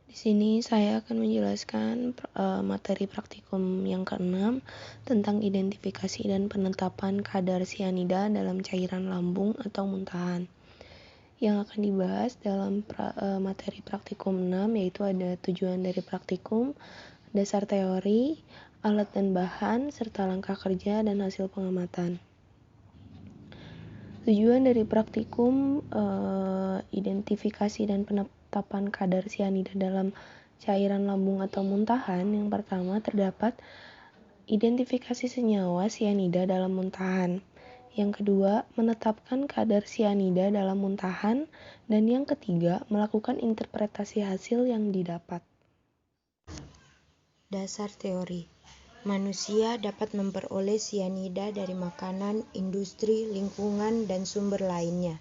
Di sini saya akan menjelaskan materi praktikum yang keenam tentang identifikasi dan penetapan kadar sianida dalam cairan lambung atau muntahan. Yang akan dibahas dalam materi praktikum 6 yaitu ada tujuan dari praktikum, dasar teori, alat dan bahan, serta langkah kerja dan hasil pengamatan. Tujuan dari praktikum identifikasi dan penetapan kadar sianida dalam cairan lambung atau muntahan. Yang pertama, terdapat identifikasi senyawa sianida dalam muntahan. Yang kedua, menetapkan kadar sianida dalam muntahan. Dan yang ketiga, melakukan interpretasi hasil yang didapat. Dasar teori. Manusia dapat memperoleh sianida dari makanan, industri, lingkungan, dan sumber lainnya.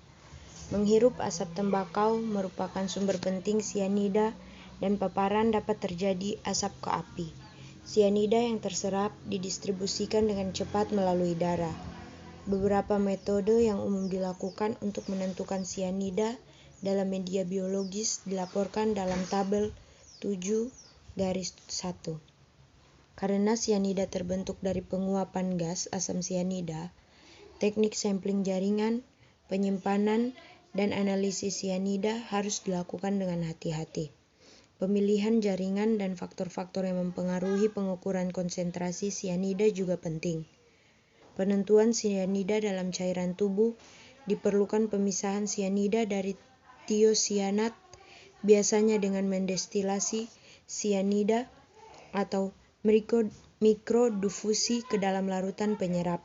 Menghirup asap tembakau merupakan sumber penting sianida dan paparan dapat terjadi asap ke api. Sianida yang terserap didistribusikan dengan cepat melalui darah. Beberapa metode yang umum dilakukan untuk menentukan sianida dalam media biologis dilaporkan dalam tabel 7-1. Karena sianida terbentuk dari penguapan gas asam sianida, teknik sampling jaringan, penyimpanan, dan analisis sianida harus dilakukan dengan hati-hati. Pemilihan jaringan dan faktor-faktor yang mempengaruhi pengukuran konsentrasi sianida juga penting. Penentuan sianida dalam cairan tubuh diperlukan pemisahan sianida dari tiosianat, biasanya dengan mendestilasi sianida atau mikrodufusi ke dalam larutan penyerap.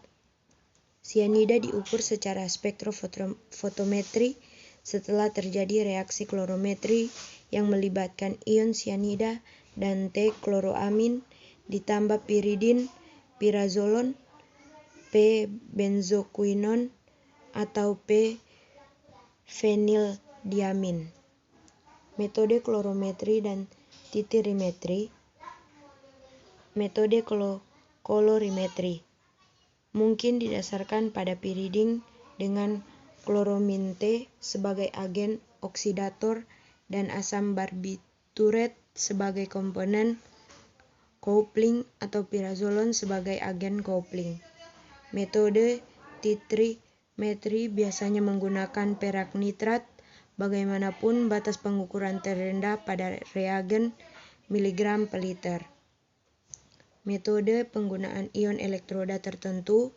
Sianida diukur secara spektrofotometri setelah terjadi reaksi klorometri yang melibatkan ion sianida dan T-kloroamin ditambah piridin, pirazolon, P-benzokuinon, atau P-fenildiamin. Metode klorometri dan titirimetri. Metode kolorimetri mungkin didasarkan pada piridin dengan kloromin T sebagai agen oksidator dan asam barbituret sebagai komponen coupling atau pirazolon sebagai agen coupling. Metode titrimetri biasanya menggunakan perak nitrat. Bagaimanapun, batas pengukuran terendah pada reagen miligram per liter. Metode penggunaan ion elektroda tertentu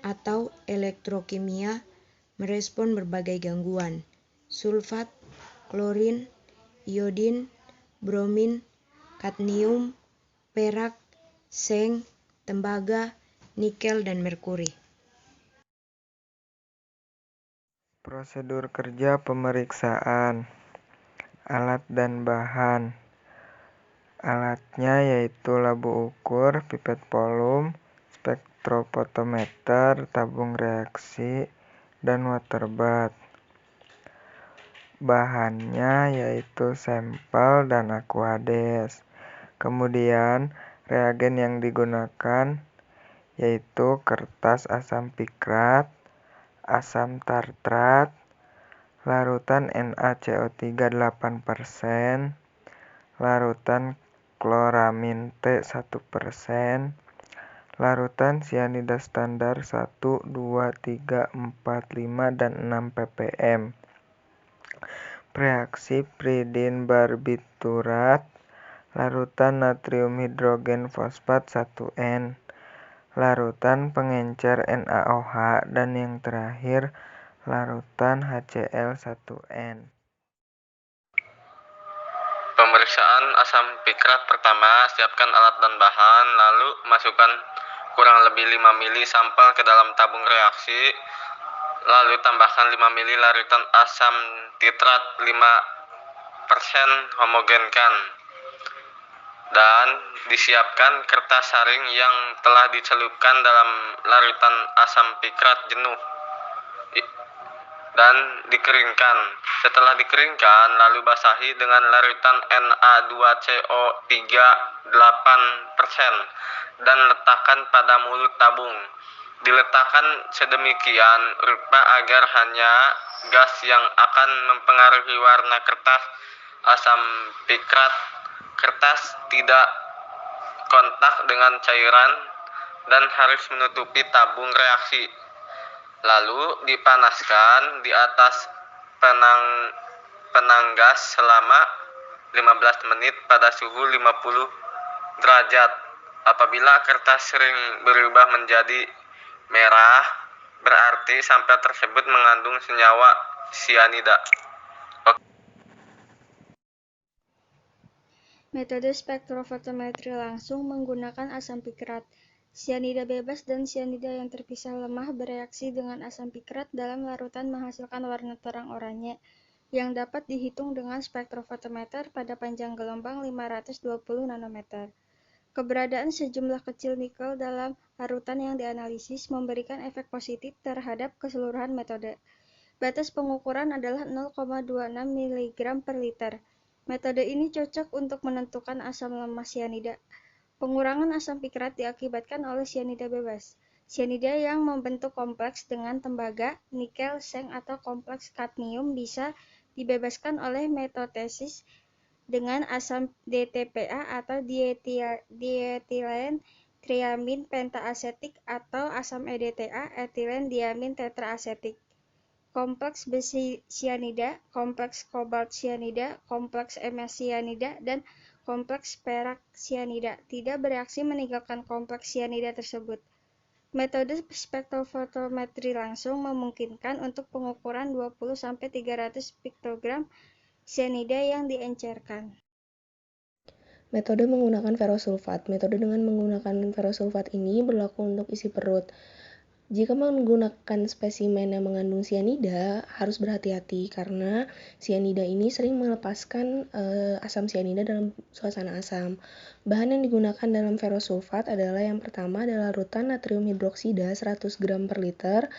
atau elektrokimia merespon berbagai gangguan. Sulfat, klorin, iodin, bromin, kadmium, perak, seng, tembaga, nikel, dan merkuri. Prosedur kerja pemeriksaan. Alat dan bahan. Alatnya yaitu labu ukur, pipet volume, spektrofotometer, tabung reaksi, dan waterbath. Bahannya yaitu sampel dan aquades. Kemudian reagen yang digunakan yaitu kertas asam pikrat, asam tartrat, larutan NaCO3 8%, larutan kloramin T 1%, larutan sianida standar 1, 2, 3, 4, 5, dan 6 ppm. Reaksi piridin barbiturat, larutan natrium hidrogen fosfat 1N, larutan pengencer NaOH, dan yang terakhir larutan HCl 1N. Pemeriksaan asam pikrat. Pertama, siapkan alat dan bahan, lalu masukkan kurang lebih 5 ml sampel ke dalam tabung reaksi, lalu tambahkan 5 ml larutan asam titrat 5% homogenkan, dan disiapkan kertas saring yang telah dicelupkan dalam larutan asam pikrat jenuh dan dikeringkan. Setelah dikeringkan, lalu basahi dengan larutan Na2CO3 8% dan letakkan pada mulut tabung. Diletakkan sedemikian rupa agar hanya gas yang akan mempengaruhi warna kertas asam pikrat, kertas tidak kontak dengan cairan dan harus menutupi tabung reaksi. Lalu dipanaskan di atas penanggas selama 15 menit pada suhu 50 derajat. Apabila kertas sering berubah menjadi merah, berarti sampel tersebut mengandung senyawa sianida. Metode spektrofotometri langsung menggunakan asam pikrat. Sianida bebas dan sianida yang terpisah lemah bereaksi dengan asam pikrat dalam larutan menghasilkan warna terang oranye, yang dapat dihitung dengan spektrofotometer pada panjang gelombang 520 nanometer. Keberadaan sejumlah kecil nikel dalam larutan yang dianalisis memberikan efek positif terhadap keseluruhan metode. Batas pengukuran adalah 0,26 mg per liter. Metode ini cocok untuk menentukan asam lemah sianida. Pengurangan asam pikrat diakibatkan oleh sianida bebas. Sianida yang membentuk kompleks dengan tembaga, nikel, seng, atau kompleks kadmium bisa dibebaskan oleh metotesis dengan asam DTPA atau dietilen triamin pentaasetik atau asam EDTA, etilen diamin tetraasetik. Kompleks besi sianida, kompleks kobalt sianida, kompleks emas sianida, dan kompleks perak sianida tidak bereaksi meninggalkan kompleks sianida tersebut. Metode spektrofotometri langsung memungkinkan untuk pengukuran 20-300 piktogram sianida yang diencerkan. Metode menggunakan ferrosulfat. Metode dengan menggunakan ferrosulfat ini berlaku untuk isi perut. Jika menggunakan spesimen yang mengandung sianida, harus berhati-hati karena sianida ini sering melepaskan asam sianida dalam suasana asam. Bahan yang digunakan dalam ferrosulfat adalah yang pertama adalah larutan natrium hidroksida 100 gram per liter,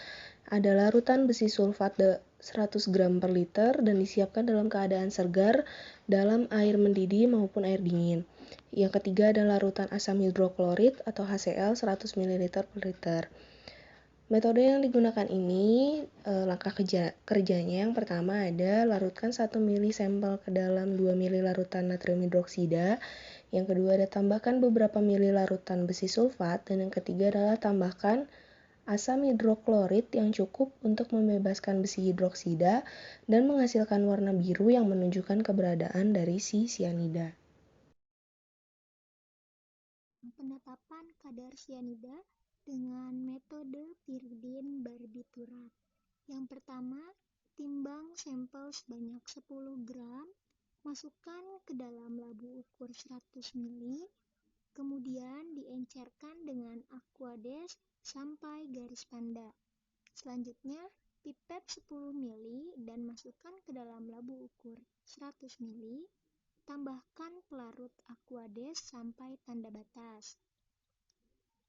ada larutan besi sulfat 100 gram per liter dan disiapkan dalam keadaan segar dalam air mendidih maupun air dingin. Yang ketiga adalah larutan asam hidroklorid atau HCl 100 ml per liter. Metode yang digunakan ini, langkah kerjanya yang pertama ada larutkan 1 ml sampel ke dalam 2 ml larutan natrium hidroksida, yang kedua ada tambahkan beberapa mili larutan besi sulfat, dan yang ketiga adalah tambahkan asam hidroklorid yang cukup untuk membebaskan besi hidroksida dan menghasilkan warna biru yang menunjukkan keberadaan dari si sianida. Penetapan kadar sianida dengan metode piridin barbiturat. Yang pertama, timbang sampel sebanyak 10 gram, masukkan ke dalam labu ukur 100 ml, kemudian diencerkan dengan aquades sampai garis panda. Selanjutnya, pipet 10 ml dan masukkan ke dalam labu ukur 100 ml, tambahkan pelarut aquades sampai tanda batas.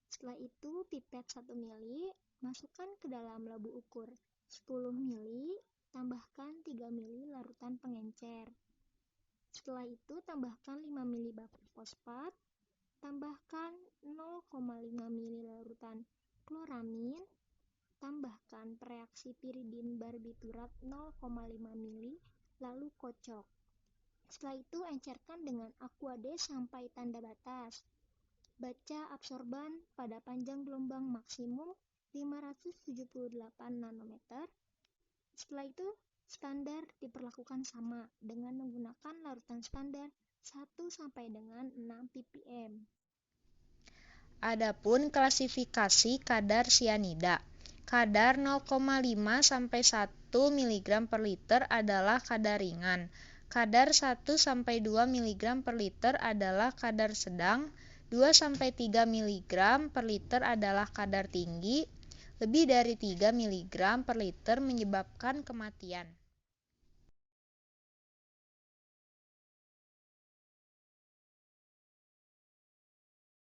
Setelah itu, pipet 1 ml, masukkan ke dalam labu ukur 10 ml, tambahkan 3 ml larutan pengencer. Setelah itu, tambahkan 5 ml baku fosfat, tambahkan 0,5 ml larutan kloramin, tambahkan pereaksi piridin barbiturat 0,5 ml, lalu kocok. Setelah itu, encerkan dengan aquades sampai tanda batas. Baca absorban pada panjang gelombang maksimum 578 nanometer. Setelah itu, standar diperlakukan sama dengan menggunakan larutan standar 1 sampai dengan 6 ppm. Adapun klasifikasi kadar sianida. Kadar 0,5 sampai 1 mg per liter adalah kadar ringan. Kadar 1 sampai 2 mg per liter adalah kadar sedang. 2-3 mg per liter adalah kadar tinggi, lebih dari 3 mg per liter menyebabkan kematian.